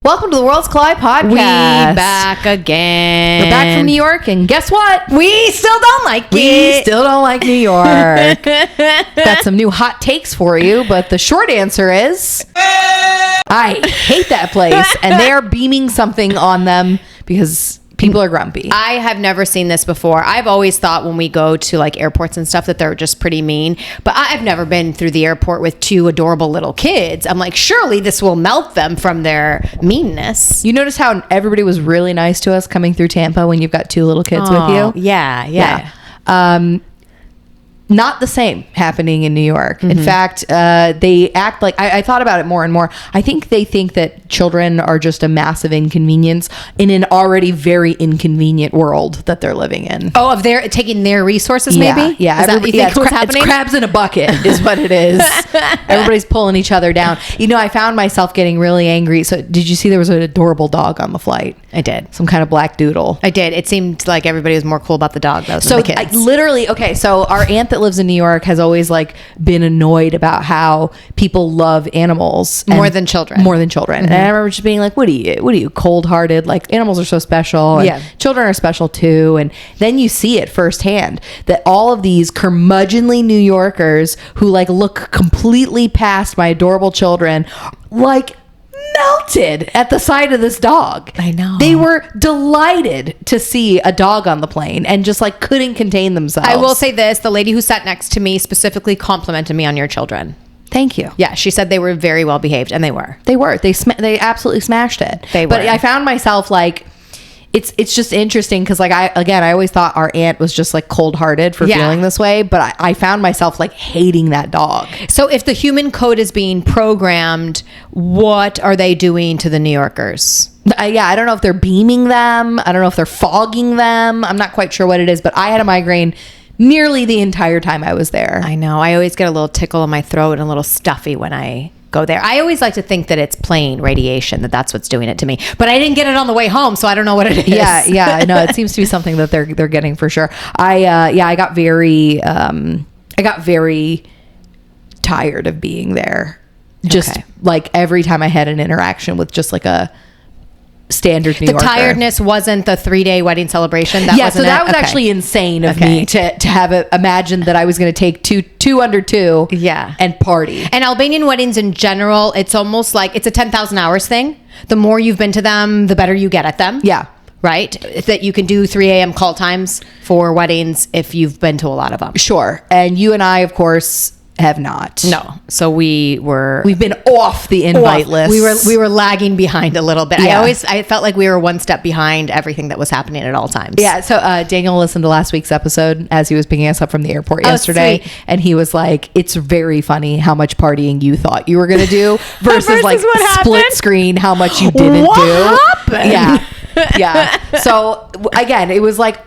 Welcome to the World's Collide podcast. We back again. We're back from New York, and guess what? We still don't like it. We still don't like New York. Got some new hot takes for you, but the short answer is I hate that place, and they are beaming something on them because people are grumpy. I have never seen this before. I've always thought when we go to like airports and stuff that they're just pretty mean, but I've never been through the airport with two adorable little kids. I'm like, surely this will melt them from their meanness. You notice how everybody was really nice to us coming through Tampa when you've got two little kids with you? Yeah. Not the same happening in New York. Mm-hmm. In fact, they act like, I thought about it more and more. I think they think that children are just a massive inconvenience in an already very inconvenient world that they're living in. Oh, of their taking their resources, maybe? Yeah. Is that what you think what's happening? It's crabs in a bucket is what it is. Everybody's pulling each other down. You know, I found myself getting really angry. So did you see there was an adorable dog on the flight? I did. Some kind of black doodle. I did. It seemed like everybody was more cool about the dog though than the kids. So our aunt that lives in New York has always like been annoyed about how people love animals more than children. Mm-hmm. And I remember just being like, what are you cold-hearted? Like, animals are so special, and children are special too. And then you see it firsthand that all of these curmudgeonly New Yorkers who like look completely past my adorable children, like melted at the sight of this dog. I know. They were delighted to see a dog on the plane and just like couldn't contain themselves. I will say this, the lady who sat next to me specifically complimented me on your children. Thank you. Yeah, she said they were very well behaved, and they were. They absolutely smashed it. But I found myself like, it's just interesting because like I always thought our aunt was just like cold-hearted for feeling this way, but I found myself like hating that dog. So if the human code is being programmed, what are they doing to the New Yorkers? I don't know if they're beaming them. I don't know if they're fogging them. I'm not quite sure what it is, but I had a migraine nearly the entire time I was there. I know. I always get a little tickle in my throat and a little stuffy when I go there. I always like to think that it's plane radiation, that's what's doing it to me. But I didn't get it on the way home, so I don't know what it is. Yeah. No, it seems to be something that they're getting for sure. I got very tired of being there. Just like every time I had an interaction with just like a standard New Yorker. The tiredness wasn't the 3-day wedding celebration. That was actually insane of me to have imagined that I was going to take two under two and party. And Albanian weddings in general, it's almost like it's a 10,000 hours thing. The more you've been to them, the better you get at them. Yeah. Right? That you can do 3 a.m. call times for weddings if you've been to a lot of them. Sure. And you and I, of course, have not. No. So we've been off the invite list. We were lagging behind a little bit. Yeah. I felt like we were one step behind everything that was happening at all times. Yeah. So Daniel listened to last week's episode as he was picking us up from the airport yesterday. Sweet. And he was like, it's very funny how much partying you thought you were going to do versus like split screen how much you didn't do. Happened? Yeah. So again, it was like,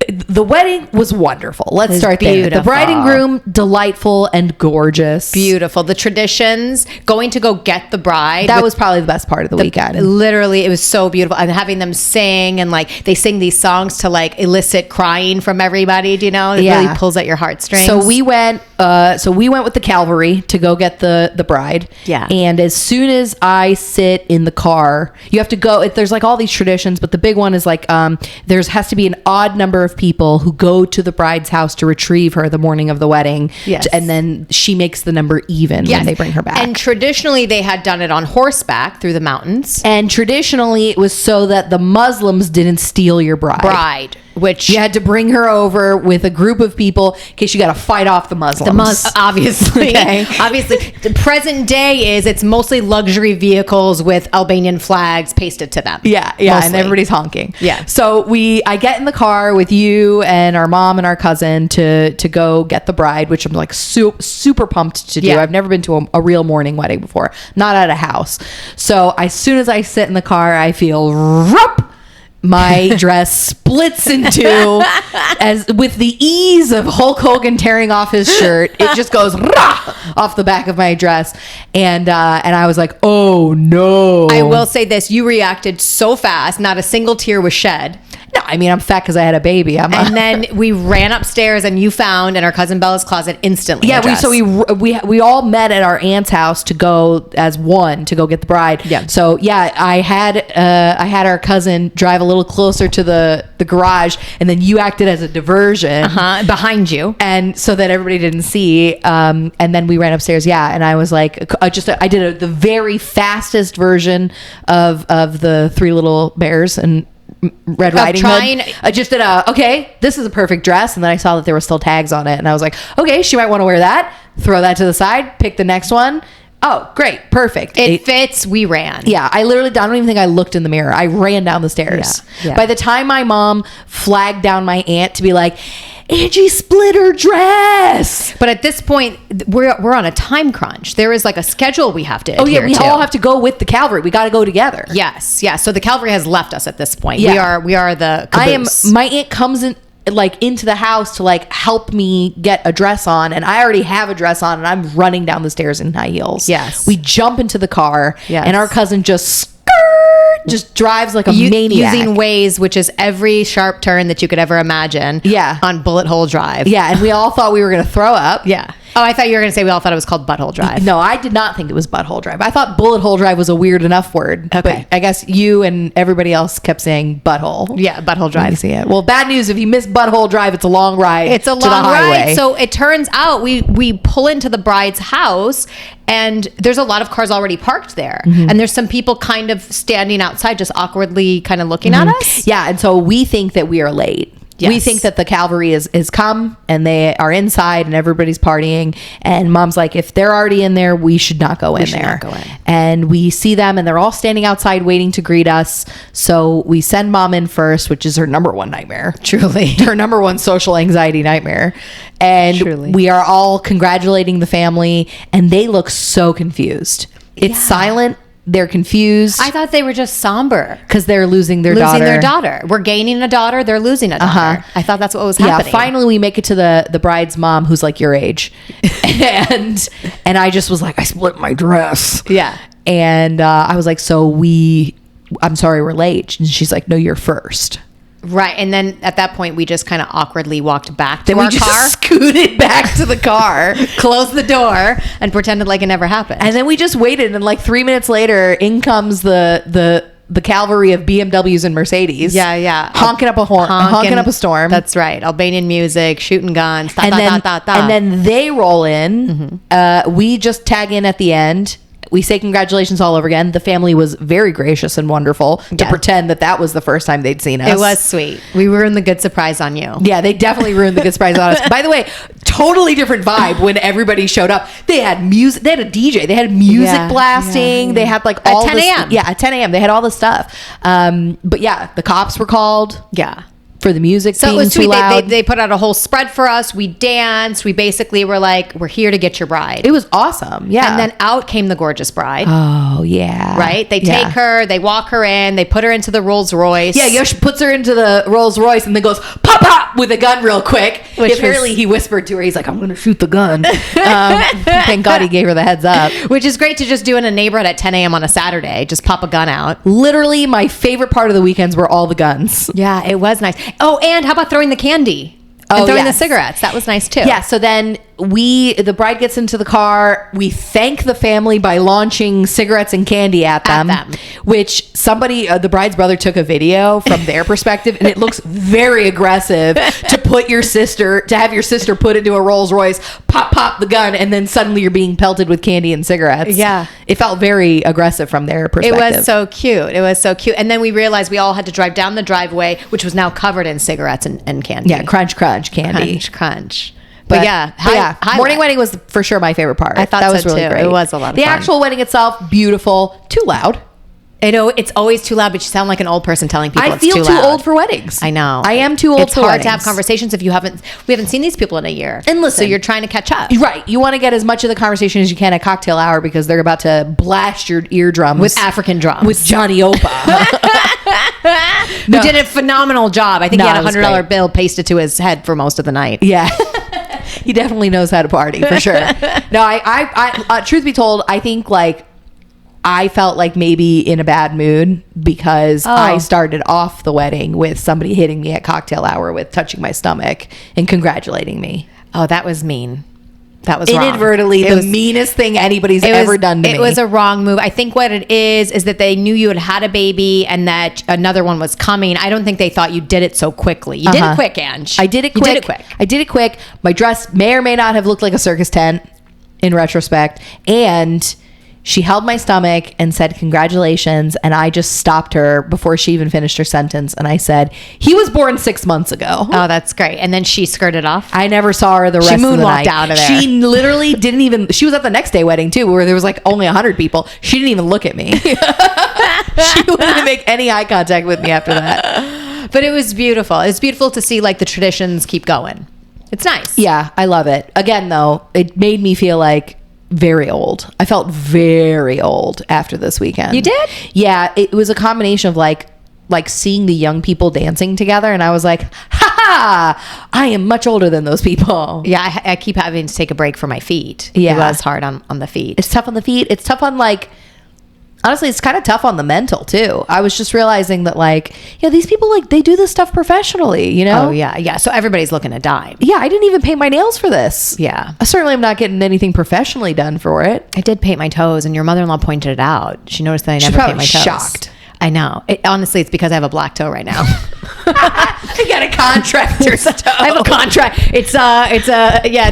the wedding was wonderful. Let's start there. The bride and groom, delightful and gorgeous. Beautiful. The traditions, going to go get the bride. That was probably the best part of the weekend. Literally, it was so beautiful. And having them sing and like they sing these songs to like elicit crying from everybody. Do you know? It really pulls at your heartstrings. So we went with the cavalry to go get the bride. Yeah. And as soon as I sit in the car, you have to go. There's like all these traditions, but the big one is like has to be an odd number of people who go to the bride's house to retrieve her the morning of the wedding. Yes. And then she makes the number even when they bring her back. And traditionally they had done it on horseback through the mountains. And traditionally it was so that the Muslims didn't steal your bride. Which you had to bring her over with a group of people in case you got to fight off the Muslims. Obviously. Obviously. The present day it's mostly luxury vehicles with Albanian flags pasted to them. Yeah. Mostly. And everybody's honking. Yeah. So I get in the car with you and our mom and our cousin to go get the bride, which I'm like super pumped to do. Yeah. I've never been to a real morning wedding before, not at a house. So as soon as I sit in the car, I feel my dress splits in two as with the ease of Hulk Hogan tearing off his shirt. It just goes off the back of my dress. And I was like, oh no. I will say this. You reacted so fast. Not a single tear was shed. No, I mean, I'm fat because I had a baby. And then we ran upstairs and you found in our cousin Bella's closet instantly. Yeah, we all met at our aunt's house to go as one to go get the bride. Yeah. So yeah, I had our cousin drive a little closer to the garage, and then you acted as a diversion behind you, and so that everybody didn't see. And then we ran upstairs. Yeah, and I was like, I did the very fastest version of the Three Little Bears and Red Riding Hood. I just did okay, this is a perfect dress, and then I saw that there were still tags on it, and I was like, okay, she might want to wear that. Throw that to the side, pick the next one. Oh, great, perfect. It fits. We ran. Yeah, I don't even think I looked in the mirror. I ran down the stairs. Yeah. By the time my mom flagged down my aunt to be like, Angie split her dress. But at this point, we're on a time crunch. There is like a schedule we have to adhere we to. all have to go with the cavalry. We got to go together. Yes. So the cavalry has left us at this point. Yeah. We are the caboose. My aunt comes in like into the house to like help me get a dress on, and I already have a dress on, and I'm running down the stairs in high heels. Yes. We jump into the car, and our cousin just drives like a maniac. Using Waze, which is every sharp turn that you could ever imagine. Yeah. On Bullet Hole Drive. Yeah, and we all thought we were going to throw up. Yeah. Oh, I thought you were going to say we all thought it was called Butthole Drive. No, I did not think it was Butthole Drive. I thought Bullet Hole Drive was a weird enough word. Okay. But I guess you and everybody else kept saying Butthole. Yeah, Butthole Drive. You see it. Well, bad news. If you miss Butthole Drive, it's a long ride. It's a long ride. So it turns out we pull into the bride's house, and there's a lot of cars already parked there. Mm-hmm. And there's some people kind of standing outside just awkwardly kind of looking at us. Yeah, and so we think that we are late. Yes. We think that the cavalry is come, and they are inside, and everybody's partying, and mom's like, if they're already in there, we should not go in there. And we see them, and they're all standing outside waiting to greet us. So we send mom in first, which is her number one nightmare. Truly. Her number one social anxiety nightmare. And Truly. We are all congratulating the family, and they look so confused. It's silent. They're confused. I thought they were just somber because they're losing their daughter. We're gaining a daughter. They're losing a daughter. I thought that's what was happening. Yeah. Finally, we make it to the bride's mom, who's like your age, and I just was like, I split my dress. Yeah. And I was like, I'm sorry, we're late. And she's like, no, you're first. Right. And then at that point, we just kind of awkwardly walked back to our car. Just scooted back to the car, closed the door, and pretended like it never happened. And then we just waited. And like 3 minutes later, in comes the cavalry of BMWs and Mercedes. Yeah. Honking up a horn, honking up a storm. That's right. Albanian music, shooting guns. And then they roll in. Mm-hmm. We just tag in at the end. We say congratulations all over again. The family was very gracious and wonderful to pretend that was the first time they'd seen us. It was sweet. We ruined the good surprise on you. Yeah, they definitely ruined the good surprise on us. By the way, totally different vibe when everybody showed up. They had music. They had a DJ. They had music blasting. Yeah. They had like all at 10 a.m. Yeah, at 10 a.m. They had all this stuff. But yeah, the cops were called. Yeah. For the music so being it was too sweet. loud. They put out a whole spread for us. We danced. We basically were like, we're here to get your bride. It was awesome. Yeah. And then out came the gorgeous bride. Oh, yeah. Right? They take her, they walk her in, they put her into the Rolls Royce. Yeah, Yosh puts her into the Rolls Royce and then goes, pop, pop, with a gun real quick. Apparently he whispered to her, he's like, I'm going to shoot the gun. Thank God he gave her the heads up. Which is great to just do in a neighborhood at 10 a.m. on a Saturday. Just pop a gun out. Literally, my favorite part of the weekends were all the guns. Yeah, it was nice. Oh, and how about throwing the candy? And throwing the cigarettes. That was nice too. Yeah, so then the bride gets into the car. We thank the family by launching cigarettes and candy at them. Which the bride's brother took a video from their perspective, and it looks very aggressive to have your sister put into a Rolls Royce, pop the gun, and then suddenly you're being pelted with candy and cigarettes. Yeah. It felt very aggressive from their perspective. It was so cute. And then we realized we all had to drive down the driveway, which was now covered in cigarettes and candy. Yeah, crunch candy. Crunch. But morning wedding was for sure my favorite part. I thought that was so really too. great. It was a lot of fun. The fun. actual wedding itself, beautiful, too loud. I know it's always too loud, but you sound like an old person telling people I feel too old for weddings. I know. I am too old for weddings. It's hard to have conversations if we haven't seen these people in a year. And listen, so you're trying to catch up. Right. You want to get as much of the conversation as you can at cocktail hour because they're about to blast your eardrums. With African drums. With Johnny Opa. Who did a phenomenal job. I think he had a $100 bill pasted to his head for most of the night. Yeah. He definitely knows how to party for sure. No, I truth be told, I think like I felt like maybe in a bad mood because I started off the wedding with somebody hitting me at cocktail hour with touching my stomach and congratulating me. Oh, that was mean. That was wrong. Inadvertently the meanest thing anybody's ever done to me. It was a wrong move. I think what it is that they knew you had had a baby and that another one was coming. I don't think they thought you did it so quickly. You did it quick, Ange. I did it quick. You did it quick. I did it quick. My dress may or may not have looked like a circus tent in retrospect. And she held my stomach and said, congratulations. And I just stopped her before she even finished her sentence. And I said, he was born 6 months ago. Oh, that's great. And then she skirted off. I never saw her the rest of the night. She moonwalked out of there. She literally didn't even, she was at the next day wedding too, where there was like only 100 people. She didn't even look at me. She wouldn't make any eye contact with me after that. But it was beautiful. It's beautiful to see like the traditions keep going. It's nice. Yeah, I love it. Again, though, it made me feel like very old. I felt very old after this weekend. You did? Yeah, it was a combination of like seeing the young people dancing together, and I was like, ha, I am much older than those people. Yeah, I keep having to take a break for my feet. Yeah. It was hard on the feet. It's tough on the feet. It's tough on like, honestly, it's kind of tough on the mental too. I was just realizing that like, yeah, these people like they do this stuff professionally, you know? Oh yeah. So everybody's looking a dime. Yeah, I didn't even paint my nails for this. Yeah. I certainly am not getting anything professionally done for it. I did paint my toes, and your mother-in-law pointed it out. She noticed that I never paint my toes. Shocked. I know. Honestly, it's because I have a black toe right now. I got a contractor's toe. I have a contract. It's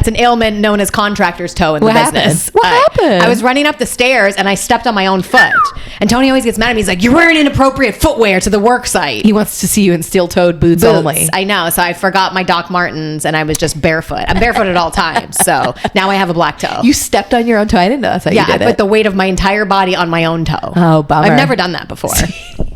an ailment known as contractor's toe in the business. What happened? I was running up the stairs and I stepped on my own foot. And Tony always gets mad at me. He's like, "You're wearing inappropriate footwear to the work site." He wants to see you in steel-toed boots only. I know. So I forgot my Doc Martens and I was just barefoot. I'm barefoot at all times. So now I have a black toe. You stepped on your own toe. I didn't know that's how you did I put the weight of my entire body on my own toe. Oh, bummer. I've never done that before.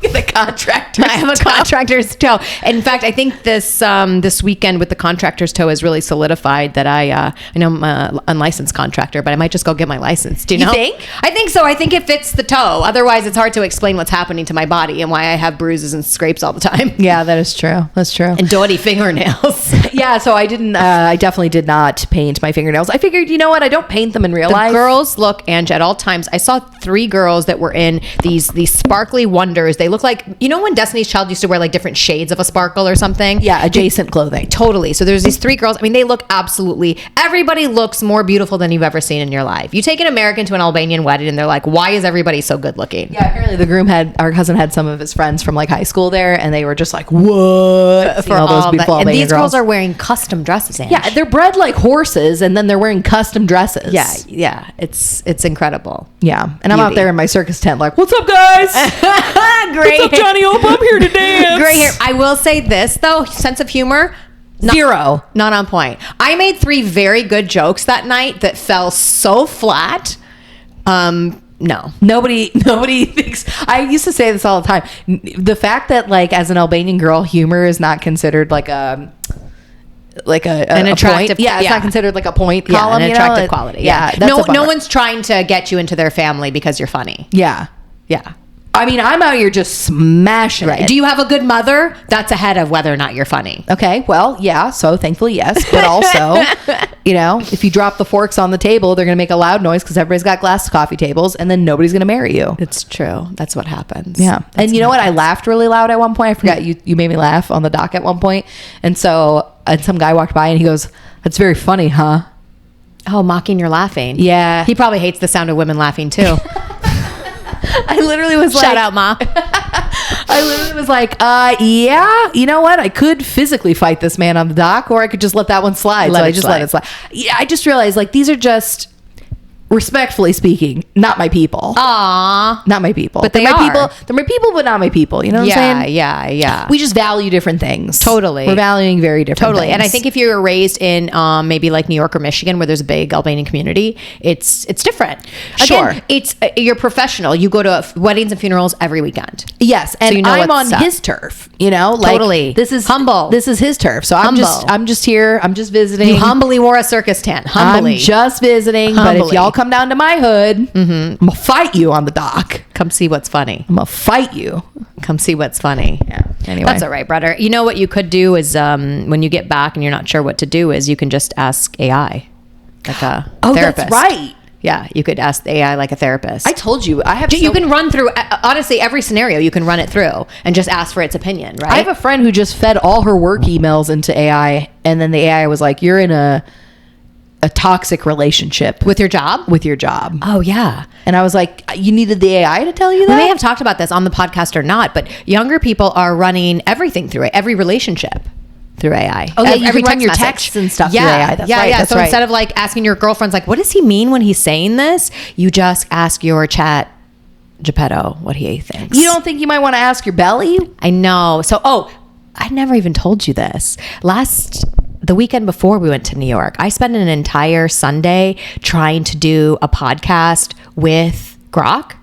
The contractor. I have a contractor's toe. In fact, I think this weekend with the contractor's toe has really solidified that I know I'm an unlicensed contractor, but I might just go get my license. Do you know? think? I think so. I think it fits the toe. Otherwise, it's hard to explain what's happening to my body and why I have bruises and scrapes all the time. Yeah, that is true. That's true. And dirty fingernails. Yeah, so I didn't. I definitely did not paint my fingernails. I figured, you know what? I don't paint them in real life. Girls look, Ange, at all times. I saw 3 girls that were in these sparkly wonders. They look like, you know, when Destiny's Child used to wear like different shades of a sparkle or something. Yeah, adjacent clothing. Totally. So there's these 3 girls. I mean, they look absolutely, everybody looks more beautiful than you've ever seen in your life. You take an American to an Albanian wedding and they're like, why is everybody so good looking? Yeah, apparently our cousin had some of his friends from like high school there, and they were just like, what? For all those beautiful Albanian and these girls are wearing custom dresses, Ange. Yeah, they're bred like horses, and then they're wearing custom dresses. Yeah. It's incredible. Yeah. And I'm out there in my circus tent like, what's up, guys? Great. What's up, Johnny Hope? I'm here to dance. Great hair. I will say this, though, sense of humor. Zero. Not on point. I made 3 very good jokes that night that fell so flat. No. Nobody thinks. I used to say this all the time. The fact that like as an Albanian girl, humor is not considered like an attractive point. Yeah, it's not considered like a point column. An attractive quality. Yeah. No one's trying to get you into their family because you're funny. Yeah. I mean, I'm out here just smashing it. Do you have a good mother? That's ahead of whether or not you're funny. Okay, well, yeah, so thankfully, yes. But also, you know, if you drop the forks on the table, they're going to make a loud noise because everybody's got glass coffee tables, and then nobody's going to marry you. It's true. That's what happens. Yeah. And you know what? I laughed really loud at one point. I forgot you made me laugh on the dock at one point. And so some guy walked by and he goes, "That's very funny, huh?" Oh, mocking your laughing. Yeah. He probably hates the sound of women laughing too. I literally was like, shout out, Ma. I literally was like, yeah, you know what? I could physically fight this man on the dock, or I could just let that one slide. Let it slide. Yeah, I just realized like these are just, respectfully speaking, not my people. Aww. Not my people. But they're my people. They're my people, but not my people. You know what I'm saying? Yeah. We just value different things. Totally. We're valuing very different things. And I think if you were raised in maybe like New York or Michigan where there's a big Albanian community, it's different. Sure. Again, it's you're professional. You go to weddings and funerals every weekend. Yes. And so you know I'm on his turf, you know? Like, totally. This is humble. This is his turf. So I'm just here. I'm just visiting. You humbly wore a circus tent. Humbly. I'm just visiting. But if y'all come down to my hood, I'm gonna fight you on the dock. Come see what's funny. I'm gonna fight you. Come see what's funny. Yeah. Anyway, that's all right, brother. You know what you could do is when you get back and you're not sure what to do is you can just ask AI, like a therapist. That's right. Yeah, you could ask the AI like a therapist. I told you, You can run through, honestly, every scenario you can run it through and just ask for its opinion, right? I have a friend who just fed all her work emails into AI, and then the AI was like, you're in a toxic relationship with your job? With your job. Oh, yeah. And I was like, you needed the AI to tell you that? We may have talked about this on the podcast or not, but younger people are running everything through it, every relationship through AI. Oh, yeah, you every can run your message. texts and stuff through AI. That's right. That's so right. instead of like asking your girlfriends, like, what does he mean when he's saying this? You just ask your chat Geppetto what he thinks. You don't think you might want to ask your belly? I know. So, I never even told you this. The weekend before we went to New York, I spent an entire Sunday trying to do a podcast with Grok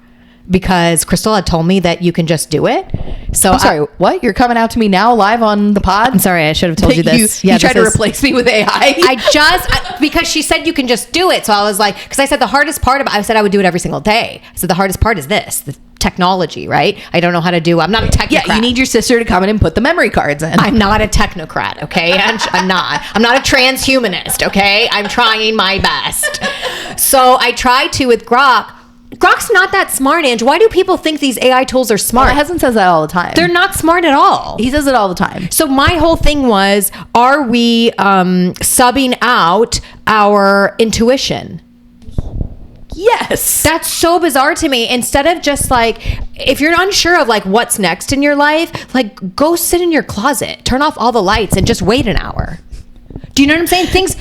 because Crystal had told me that you can just do it. So I'm sorry, what? You're coming out to me now live on the pod? I'm sorry, I should have told you this. You tried to replace me with AI? Because she said you can just do it. So I was like, because I said the hardest part I said I would do it every single day. I said the hardest part is the technology, right? I don't know how to do. I'm not a technocrat. Yeah, you need your sister to come in and put the memory cards in. I'm not a technocrat, okay? I'm not a transhumanist, okay? I'm trying my best. So I tried to with Grok. Grok's not that smart, Ange. Why do people think these AI tools are smart? My husband says that all the time. They're not smart at all. He says it all the time. So my whole thing was, are we subbing out our intuition? Yes. That's so bizarre to me. Instead of just like, if you're unsure of like what's next in your life, like go sit in your closet, turn off all the lights and just wait an hour. Do you know what I'm saying? Things,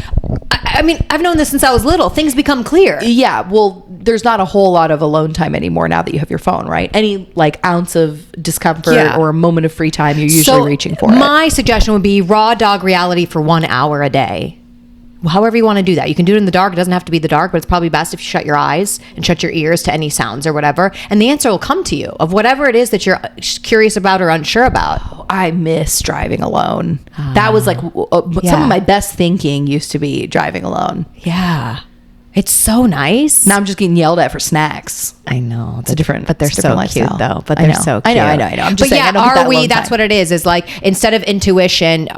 I mean, I've known this since I was little. Things become clear. Yeah. Well, there's not a whole lot of alone time anymore now that you have your phone, right? Any like ounce of discomfort or a moment of free time, you're usually reaching for it. My suggestion would be raw dog reality for 1 hour a day. However you want to do that. You can do it in the dark. It doesn't have to be the dark, but it's probably best if you shut your eyes and shut your ears to any sounds or whatever. And the answer will come to you of whatever it is that you're curious about or unsure about. Oh, I miss driving alone. That was like some of my best thinking used to be driving alone. Yeah. It's so nice. Now I'm just getting yelled at for snacks. I know. It's a different, but they're so lifestyle. cute though. But they're so cute. I know. I'm just saying, that's what it is like instead of intuition.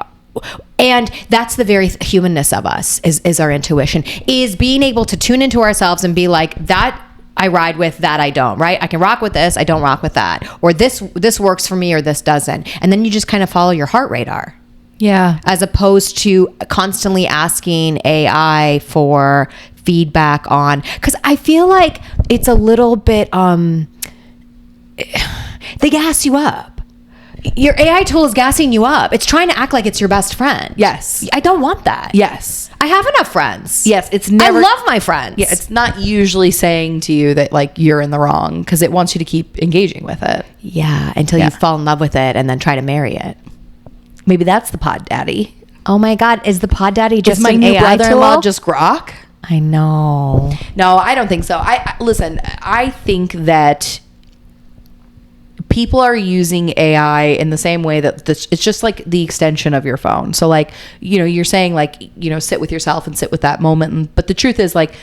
And that's the very humanness of us is our intuition, is being able to tune into ourselves and be like, that I ride with, that I don't, right? I can rock with this, I don't rock with that. Or this works for me or this doesn't. And then you just kind of follow your heart radar. Yeah. As opposed to constantly asking AI for feedback on, because I feel like it's a little bit, they gas you up. Your AI tool is gassing you up. It's trying to act like it's your best friend. Yes. I don't want that. Yes. I have enough friends. Yes. It's never. I love my friends. Yeah. It's not usually saying to you that like you're in the wrong because it wants you to keep engaging with it. Yeah. Until you fall in love with it and then try to marry it. Maybe that's the pod daddy. Oh my God. Is the pod daddy just my an new AI brother-in-law tool? just Grok? I know. No, I don't think so. Listen, I think that people are using AI in the same way that it's just like the extension of your phone. So like, you're saying like, sit with yourself and sit with that moment. But the truth is like,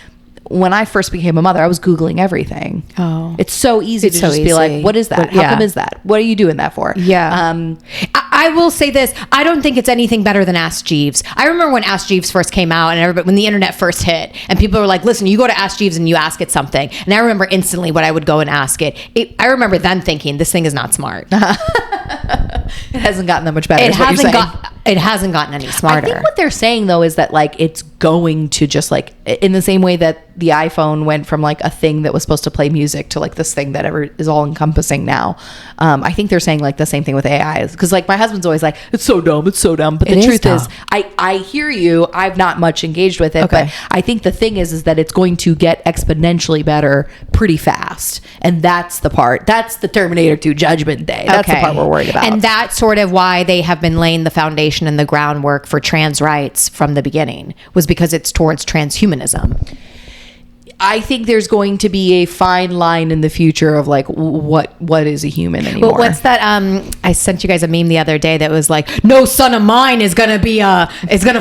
when I first became a mother, I was Googling everything. Oh, it's so easy to just be like, what is that? How come is that? What are you doing that for? Yeah. I will say this. I don't think it's anything better than Ask Jeeves. I remember when Ask Jeeves first came out and when the internet first hit and people were like, listen, you go to Ask Jeeves and you ask it something. And I remember instantly what I would go and ask it. I remember then thinking, this thing is not smart. It hasn't gotten that much better. It hasn't gotten any smarter. I think what they're saying though is that like it's going to just like in the same way that the iPhone went from like a thing that was supposed to play music to like this thing that is all encompassing now. I think they're saying like the same thing with AI because like my husband's always like, it's so dumb. But the truth is I hear you. I've not much engaged with it, but I think the thing is that it's going to get exponentially better pretty fast. And that's the part. That's the Terminator 2 Judgment Day. That's the part we're worried about. And that's sort of why they have been laying the foundation and the groundwork for trans rights from the beginning, was because it's towards transhumanism. I think there's going to be a fine line in the future of like what is a human anymore. Well, what's that? I sent you guys a meme the other day that was like, no son of mine is gonna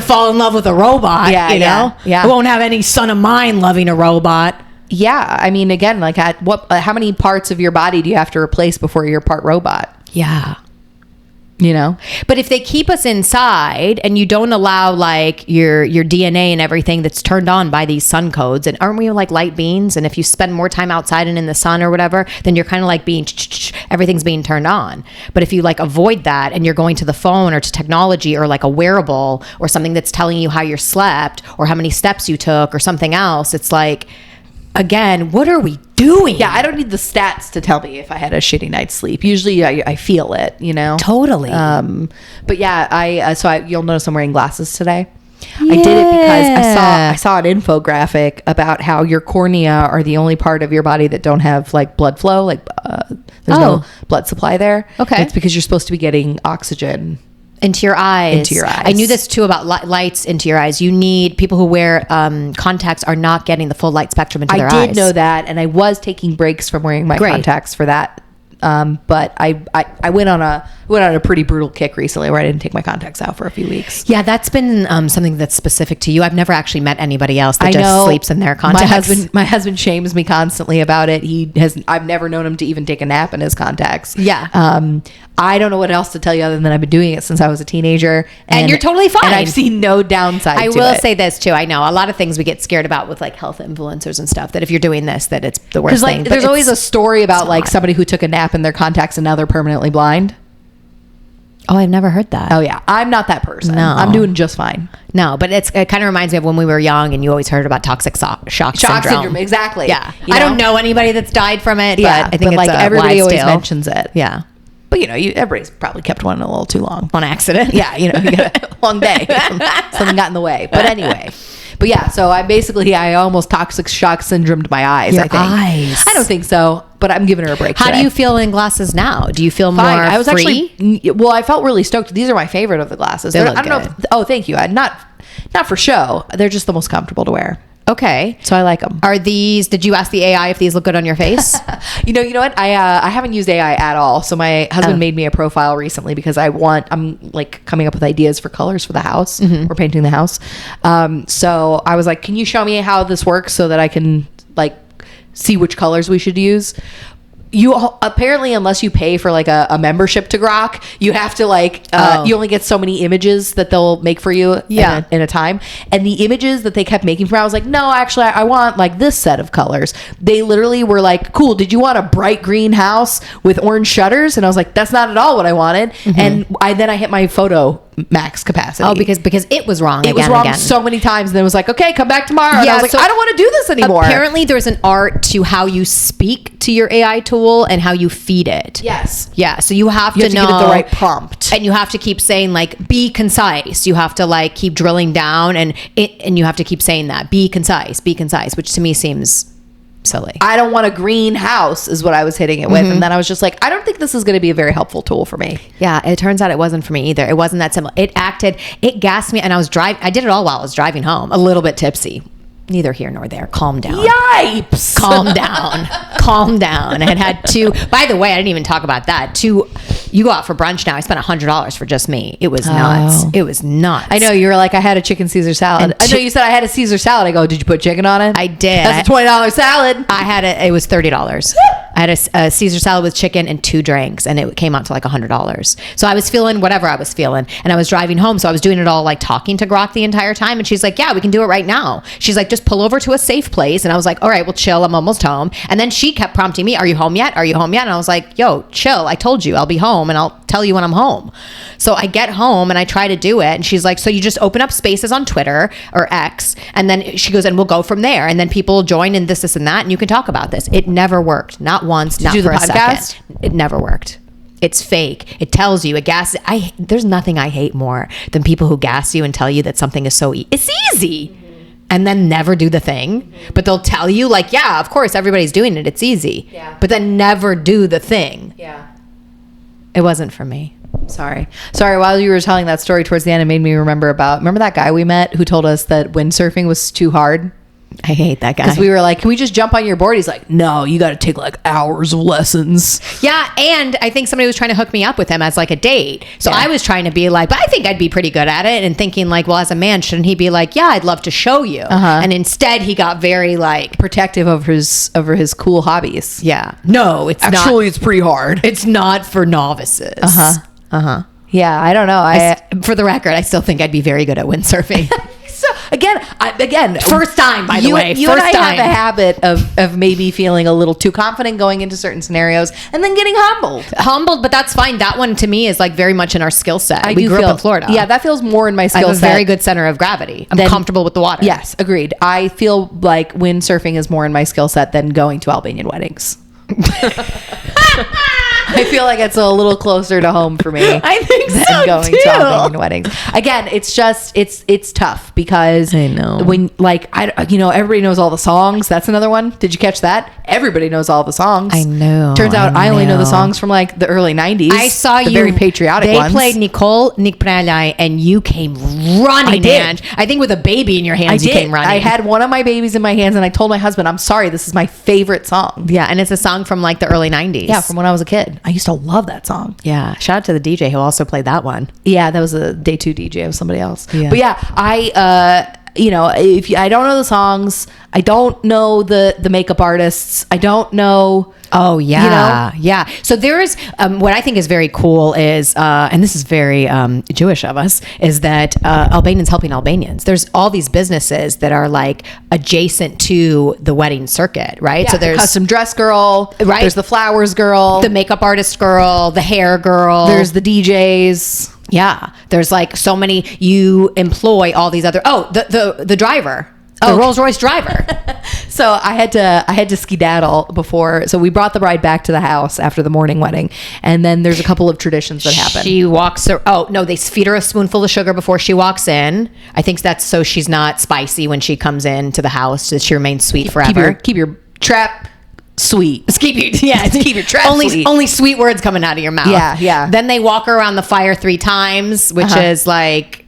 fall in love with a robot. Yeah, I won't have any son of mine loving a robot. Yeah, I mean, again, like how many parts of your body do you have to replace before you're part robot? Yeah. You know? But if they keep us inside and you don't allow like your DNA and everything that's turned on by these sun codes, and aren't we like light beings? And if you spend more time outside and in the sun or whatever, then you're kind of like being, everything's being turned on. But if you like avoid that and you're going to the phone or to technology or like a wearable or something that's telling you how you slept or how many steps you took or something else, it's like, again, what are we doing? Yeah, I don't need the stats to tell me if I had a shitty night's sleep. Usually I feel it, you know? Totally. But yeah, you'll notice I'm wearing glasses today. Yeah. I did it because I saw an infographic about how your cornea are the only part of your body that don't have like blood flow, like there's no blood supply there. Okay. It's because you're supposed to be getting oxygen into your eyes. Into your eyes. I knew this too about lights into your eyes. You need, people who wear contacts are not getting the full light spectrum into their eyes. I did know that, and I was taking breaks from wearing my contacts for that. But I went on a pretty brutal kick recently where I didn't take my contacts out for a few weeks. Yeah, that's been something that's specific to you. I've never actually met anybody else that just sleeps in their contacts. My husband shames me constantly about it. I've never known him to even take a nap in his contacts. Yeah. I don't know what else to tell you other than I've been doing it since I was a teenager. And you're totally fine. And I've seen no downside to it. I will say this too. I know a lot of things we get scared about with like health influencers and stuff, that if you're doing this, that it's the worst thing. There's always a story about like somebody who took a nap in their contacts and now they're permanently blind. Oh, I've never heard that. Oh yeah. I'm not that person. No. I'm doing just fine. No, but it kind of reminds me of when we were young and you always heard about toxic shock syndrome. Exactly. Yeah. You know? I don't know anybody that's died from it, Yeah, but I think it's like everybody always tale. mentions it. Yeah. But everybody's probably kept one a little too long. On accident. Yeah, you got a long day. Something got in the way. But anyway. But yeah, so I almost toxic shock syndromed my eyes, Your I think. eyes. I don't think so, but I'm giving her a break How today. do you feel in glasses now? Do you feel Fine. more I was free? I felt really stoked. These are my favorite of the glasses. They look I don't good. know. Thank you. Not for show. They're just the most comfortable to wear. Okay. So I like them. Are these, did you ask the AI if these look good on your face? You know what? I haven't used AI at all. So my husband made me a profile recently because I'm like coming up with ideas for colors for the house. Mm-hmm. We're painting the house. So I was like, can you show me how this works so that I can like see which colors we should use? You apparently, unless you pay for like a membership to Grok, you have to you only get so many images that they'll make for you in a time. And the images that they kept making for me, I was like, no, actually I want like this set of colors. They literally were like, cool, did you want a bright green house with orange shutters? And I was like, that's not at all what I wanted. Mm-hmm. And then I hit my photo max capacity. Oh, because it was wrong. It was wrong so many times. And then it was like, okay, come back tomorrow. And I was like, so I don't want to do this anymore. Apparently there's an art to how you speak to your AI tool and how you feed it. Yes. Yeah. So you have to know give it the right prompt. And you have to keep saying like, be concise. You have to like keep drilling down and you have to keep saying that. Be concise, which to me seems silly. I don't want a green house is what I was hitting it with. Mm-hmm. And then I was just like, I don't think this is going to be a very helpful tool for me. Yeah. It turns out it wasn't for me either. It wasn't that simple. It gassed me and I did it all while I was driving home, a little bit tipsy. Neither here nor there. Calm down. Yipes. Calm down. Calm down. I had two. By the way, I didn't even talk about that. You go out for brunch now. I spent $100 for just me. It was nuts. It was nuts. I know. You were like, I had a chicken Caesar salad. I know you said I had a Caesar salad. I go, did you put chicken on it? I did. That's a $20 salad. It was $30. I had a Caesar salad with chicken and 2 drinks, and it came out to like $100. So I was feeling whatever I was feeling, and I was driving home, so I was doing it all like talking to Grok the entire time, and she's like, yeah, we can do it right now. She's like, just pull over to a safe place, and I was like, all right, well, chill, I'm almost home. And then she kept prompting me, are you home yet? And I was like, yo, chill, I told you I'll be home, and I'll tell you when I'm home. So I get home, and I try to do it, and she's like, so you just open up spaces on Twitter or X, and then she goes, and we'll go from there, and then people join in this and that, and you can talk about this. It never worked. Not once, not for a second. It never worked. It's fake. It tells you, it gasses. There's nothing I hate more than people who gas you and tell you that something is so it's easy. Mm-hmm. And then never do the thing. Mm-hmm. But they'll tell you like, yeah, of course, everybody's doing it. It's easy. Yeah. But then never do the thing. Yeah. It wasn't for me. Sorry. While you were telling that story towards the end, it made me remember that guy we met who told us that windsurfing was too hard. I hate that guy. Because we were like, can we just jump on your board? He's like, no, you got to take like hours of lessons. Yeah. And I think somebody was trying to hook me up with him as like a date. So I was trying to be like, but I think I'd be pretty good at it. And thinking like, well, as a man, shouldn't he be like, yeah, I'd love to show you. Uh-huh. And instead he got very like protective over his cool hobbies. Yeah. No, it's actually, it's pretty hard. It's not for novices. Uh-huh. Uh-huh. Yeah, I don't know. For the record, I still think I'd be very good at windsurfing. So again, First time, by the way. You First and I time. have a habit of maybe feeling a little too confident going into certain scenarios and then getting humbled. But that's fine. That one to me is like very much in our skill set. We grew up in Florida. Yeah, that feels more in my I skill have a set. very good center of gravity. I'm comfortable with the water. Yes, agreed. I feel like windsurfing is more in my skill set than going to Albanian weddings. I feel like it's a little closer to home for me. I think than so, going too. to Albanian weddings. Again, it's just it's tough because I know. when everybody knows all the songs. That's another one. Did you catch that? Everybody knows all the songs. I know. Turns out I only know the know. songs from like the early 90s. I saw the you. very patriotic ones. They played Nicole Nick Prelai, and you came running. I did. Ange. I think with a baby in your hands, you came running. I had one of my babies in my hands, and I told my husband, "I'm sorry, this is my favorite song." Yeah, and it's a song from like the early 90s. Yeah, from when I was a kid. I used to love that song. Yeah, shout out to the DJ who also played that one. Yeah, that was a day 2 DJ. It was somebody else. Yeah. But yeah, I don't know the songs, I don't know the makeup artists, I don't know. Oh yeah, yeah. So there is what I think is very cool is, and this is very Jewish of us, is that Albanians helping Albanians. There's all these businesses that are like adjacent to the wedding circuit, right? Yeah, so there's the custom dress girl, right? There's the flowers girl, the makeup artist girl, the hair girl. there's the DJs. Yeah, there's like so many. You employ all these other. Oh, the driver. The Rolls Royce driver. So I had to skedaddle before. So we brought the bride back to the house after the morning wedding, and then there's a couple of traditions that happen. She walks her. Oh no, they feed her a spoonful of sugar before she walks in. I think that's so she's not spicy when she comes into the house. So she remains sweet forever. Keep your trap sweet. Keep your trap sweet. Only sweet words coming out of your mouth. Yeah. Then they walk her around the fire 3 times, which is like,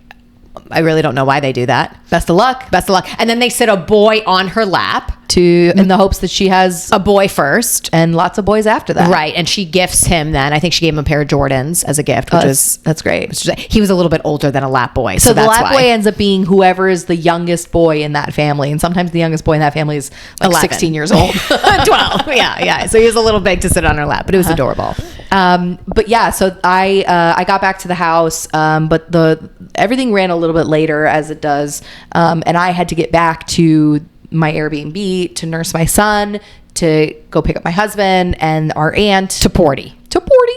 I really don't know why they do that. Best of luck. And then they sit a boy on her lap. In the hopes that she has a boy first and lots of boys after that. Right. And she gifts him then. I think she gave him a pair of Jordans as a gift, which that's great. He was a little bit older than a lap boy. So the lap boy ends up being whoever is the youngest boy in that family. And sometimes the youngest boy in that family is like 11. 16 years old. 12. Yeah. So he was a little big to sit on her lap, but it was adorable. But yeah, so I got back to the house, but everything ran a little bit later as it does. And I had to get back to my Airbnb to nurse my son, to go pick up my husband and our aunt to Porty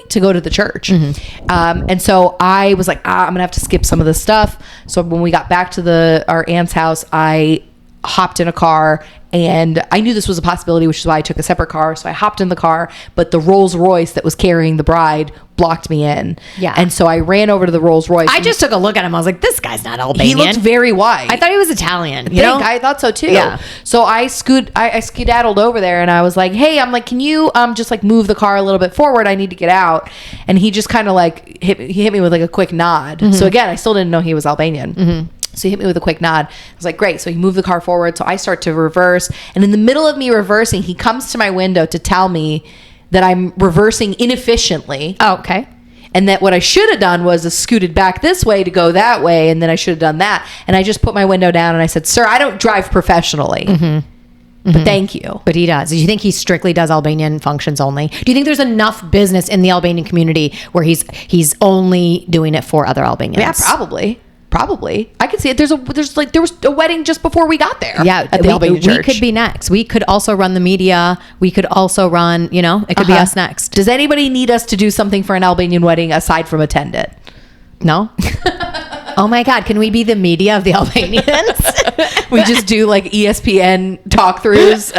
to go to the church. And so I was like, I'm gonna have to skip some of this stuff. So when we got back to our aunt's house, I hopped in a car, and I knew this was a possibility, which is why I took a separate car. So I hopped in the car, but the Rolls Royce that was carrying the bride blocked me in. Yeah. And so I ran over to the Rolls Royce. I just took a look at him. I was like, this guy's not Albanian. He looked very white. I thought he was Italian. I thought so too. Yeah. So I skedaddled over there, and I was like, hey, I'm like, can you just like move the car a little bit forward? I need to get out. And he just kind of like hit me with like a quick nod. So again, I still didn't know he was Albanian. So he hit me with a quick nod. I was like, great. So he moved the car forward. So I start to reverse. And in the middle of me reversing, he comes to my window to tell me that I'm reversing inefficiently. Oh, okay. And that what I should have done was scooted back this way to go that way. And then I should have done that. And I just put my window down and I said, sir, I don't drive professionally. But thank you. But he does. Do you think he strictly does Albanian functions only? Do you think there's enough business in the Albanian community where he's only doing it for other Albanians? Yeah, probably. I could see it. There was a wedding just before we got there. Yeah, at the Albanian church. We could be next. We could also run the media. We could also run, it could be us next. Does anybody need us to do something for an Albanian wedding aside from attend it? No? Oh my God, can we be the media of the Albanians? We just do like ESPN talk-throughs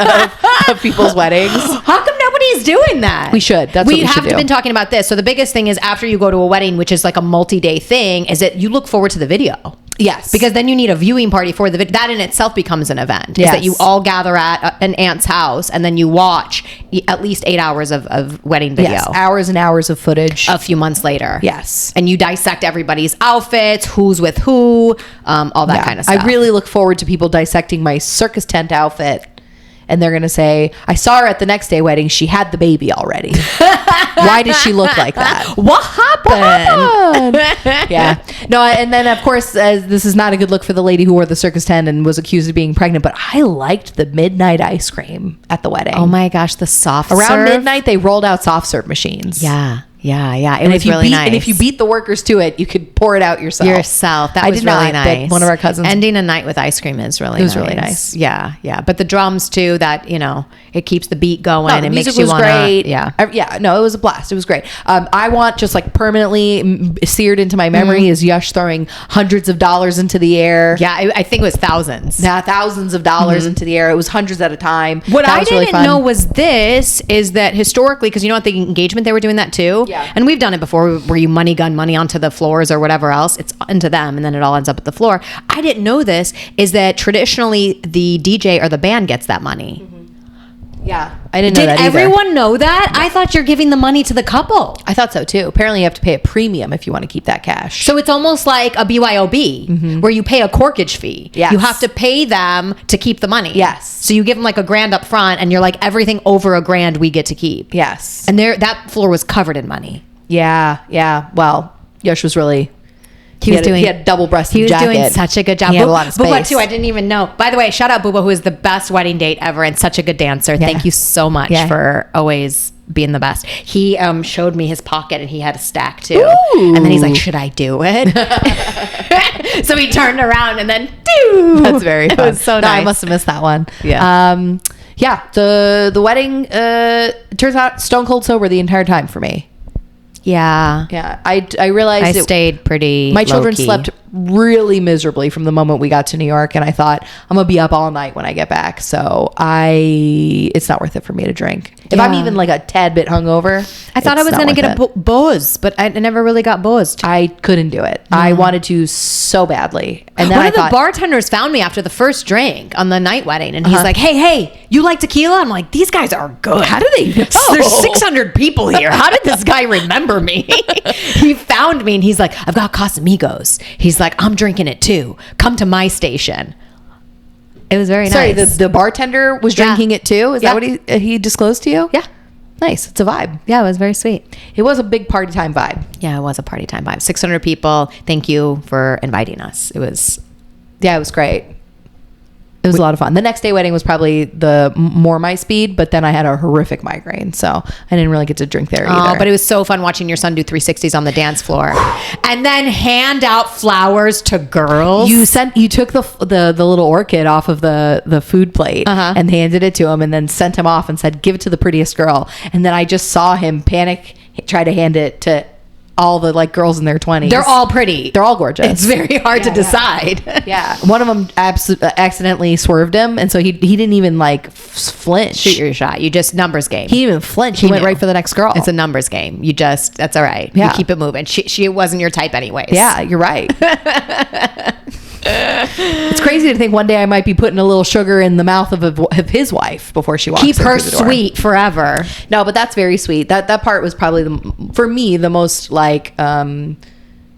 of people's weddings. How come nobody's doing that? We should. That's what we should do. We have been talking about this. So the biggest thing is after you go to a wedding, which is like a multi-day thing, is that you look forward to the video. Yes. Because then you need a viewing party for the video. That in itself becomes an event. Yes. Is that you all gather at an aunt's house and then you watch at least 8 hours of wedding video. Yes. Hours and hours of footage. A few months later. Yes. And you dissect everybody's outfits, who's with who, all that kind of stuff. I really look forward to people dissecting my circus tent outfit. And they're going to say, I saw her at the next day wedding. She had the baby already. Why does she look like that? What happened? Yeah. No, and then, of course, this is not a good look for the lady who wore the circus tent and was accused of being pregnant, but I liked the midnight ice cream at the wedding. Oh my gosh, the soft Around serve. midnight, they rolled out soft serve machines. Yeah. Yeah. It And was if you really beat, nice. and if you beat the workers to it, you could pour it out yourself. That I was did really not, nice. but one of our cousins. Ending a night with ice cream is really It was nice. really nice. Yeah. But the drums too, that, it keeps the beat going the and music makes you was want to. great. Yeah. No, it was a blast. It was great. I want just like permanently seared into my memory is Yush throwing hundreds of dollars into the air. Yeah. I think it was thousands. Yeah, thousands of dollars into the air. It was hundreds at a time. What That I was really didn't fun. know was is that historically, because at the engagement they were doing that too. Yeah. And we've done it before where you gun money onto the floors or whatever else. It's into them and then it all ends up at the floor. I didn't know this is that traditionally the DJ or the band gets that money. Yeah, I didn't know Did that either. everyone know that? I thought you're giving the money to the couple. I thought so too. Apparently, you have to pay a premium if you want to keep that cash. So it's almost like a BYOB where you pay a corkage fee. Yes. You have to pay them to keep the money. Yes. So you give them like $1,000 up front and you're like, everything over $1,000 we get to keep. Yes. And that floor was covered in money. Yeah. Well, Yush was really... He had double-breasted He was jacket. doing such a good job. He had a lot of space. Bubba too, I didn't even know. By the way, shout out Bubba, who is the best wedding date ever and such a good dancer. Yeah. Thank you so much Yeah. for always being the best. He showed me his pocket and he had a stack too. Ooh. And then he's like, should I do it? So he turned around and then, doo! That's very fun. It was so No, nice. I must have missed that one. Yeah. The wedding turns out stone cold sober the entire time for me. Yeah. Yeah, I realized I stayed pretty my children low-key. slept really miserably from the moment we got to New York, and I thought I'm gonna be up all night when I get back, so it's not worth it for me to drink. If I'm Yeah. even like a tad bit hungover, I thought I was going to get a buzz, but I never really got buzzed. I couldn't do it. I wanted to so badly, and then One I of thought, the bartenders found me after the first drink on the night wedding, and he's like, hey, you like tequila? I'm like, these guys are good. how do they know? There's 600 people here. How did this guy remember me? He found me, and he's like, I've got Casamigos. He's like, I'm drinking it too. Come to my station. It was very Sorry, nice. the bartender was drinking it too. Is Yeah. that what he disclosed to you? Yeah. Nice. It's a vibe. Yeah, it was very sweet. It was a big party time vibe. Yeah, it was a party time vibe. 600 people. Thank you for inviting us. It was great. It was a lot of fun. The next day wedding was probably the more my speed, but then I had a horrific migraine, so I didn't really get to drink there either. Oh, but it was so fun watching your son do 360s on the dance floor, and then hand out flowers to girls. You took the little orchid off of the food plate and handed it to him, and then sent him off and said, "Give it to the prettiest girl." And then I just saw him panic, try to hand it to all the like girls in their 20s. They're all pretty. They're all gorgeous. It's very hard to decide. Yeah, one of them accidentally swerved him, and so he didn't even like flinch. Shoot your shot. You just numbers game. He didn't even flinch. He went knew. right for the next girl. It's a numbers game. That's all right. Yeah. You keep it moving. She wasn't your type anyways. Yeah, you're right. It's crazy to think one day I might be putting a little sugar in the mouth of his wife before she walks Keep in her through the door. sweet forever. No, but that's very sweet. That part was probably for me the most like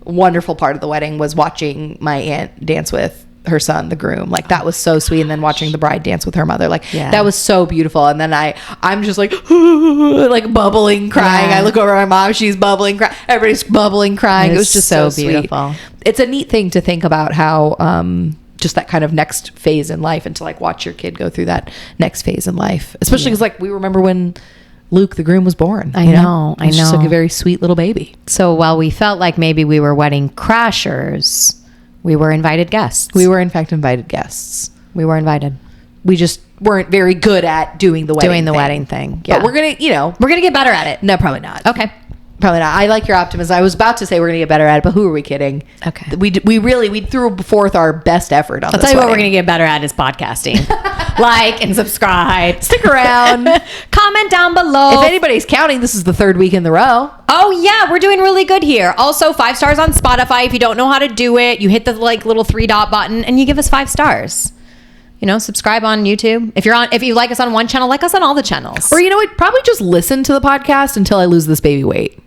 wonderful part of the wedding was watching my aunt dance with her son, the groom. Like that was so sweet. And then watching the bride dance with her mother, like that was so beautiful. And then I'm just like like bubbling, crying. Yeah. I look over at my mom, she's bubbling, crying. Everybody's bubbling, crying. It was just so beautiful. Sweet. It's a neat thing to think about how just that kind of next phase in life, and to like watch your kid go through that next phase in life, especially because like we remember when Luke the groom was born. I know. He's just like a very sweet little baby. So while we felt like maybe we were wedding crashers, we were invited guests. We were in fact invited guests. We were invited. We just weren't very good at doing the wedding thing. Yeah. But we're gonna get better at it. No, probably not. Okay. Probably not. I like your optimism. I was about to say we're gonna get better at it, but who are we kidding? Okay. We threw forth our best effort on I'll this tell you what we're wedding. going to get better at is podcasting. Like and subscribe. Stick around. Comment down below. If anybody's counting, this is the third week in the row. Oh yeah, we're doing really good here. Also, 5 stars on Spotify. If you don't know how to do it, you hit the like little 3-dot button and you give us 5 stars. Subscribe on YouTube. If you like us on one channel, like us on all the channels. Or you know what? Probably just listen to the podcast until I lose this baby weight.